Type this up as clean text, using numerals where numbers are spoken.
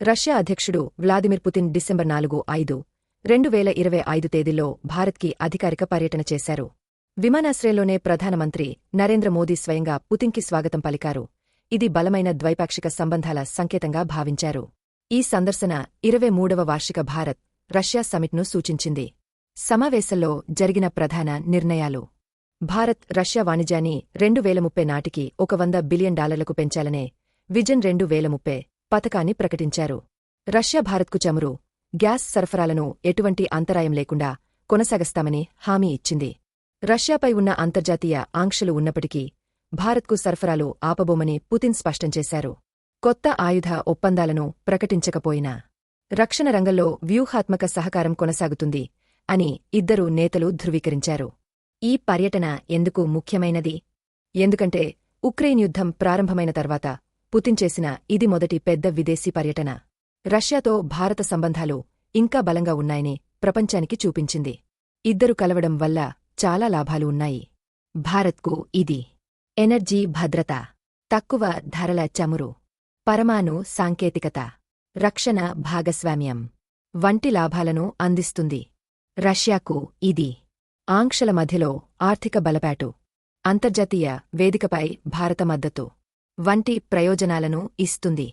Russia అధ్యక్షుడు Vladimir Putin December 4, 2025 తేదీలో భారత్కి అధికారిక పర్యటన చేశారు. విమానాశ్రయంలోనే ప్రధానమంత్రి నరేంద్ర మోదీ స్వయంగా పుతిన్కి స్వాగతం పలికారు. ఇది బలమైన ద్వైపాక్షిక సంబంధాల సంకేతంగా భావించారు. ఈ సందర్శన 23వ వార్షిక భారత్ రష్యా సమిట్ను సూచించింది. సమావేశంలో జరిగిన ప్రధాన నిర్ణయాలు: భారత్ రష్యా వాణిజ్యాన్ని 2030 నాటికి $100 బిలియన్ పెంచాలనే విజన్ 2030 పథకాన్ని ప్రకటించారు. రష్యా భారత్కు చమురు, గ్యాస్ సరఫరాలను ఎటువంటి అంతరాయం లేకుండా కొనసాగిస్తామని హామీ ఇచ్చింది. రష్యాపై ఉన్న అంతర్జాతీయ ఆంక్షలు ఉన్నప్పటికీ భారత్కు సరఫరాలు ఆపబోమని పుతిన్ స్పష్టం చేశారు. కొత్త ఆయుధ ఒప్పందాలను ప్రకటించకపోయినా రక్షణ రంగంలో వ్యూహాత్మక సహకారం కొనసాగుతుంది అని ఇద్దరు నేతలు ధృవీకరించారు. ఈ పర్యటన ఎందుకు ముఖ్యమైనది? ఎందుకంటే ఉక్రెయిన్ యుద్ధం ప్రారంభమైన తర్వాత పుతిన్ చేసిన ఇది మొదటి పెద్ద విదేశీ పర్యటన. రష్యాతో భారత సంబంధాలు ఇంకా బలంగా ఉన్నాయని ప్రపంచానికి చూపించింది. ఇద్దరు కలవడం వల్ల చాలా లాభాలు ఉన్నాయి. భారత్కు ఇది ఎనర్జీ భద్రత, తక్కువ ధరల చమురు, పరమాణు సాంకేతికత, రక్షణ భాగస్వామ్యం వంటి లాభాలను అందిస్తుంది. రష్యాకు ఇది ఆంక్షల మధ్యలో ఆర్థిక బలపాటు, అంతర్జాతీయ వేదికపై భారత మద్దతు వంటి ప్రయోజనాలను ఇస్తుంది.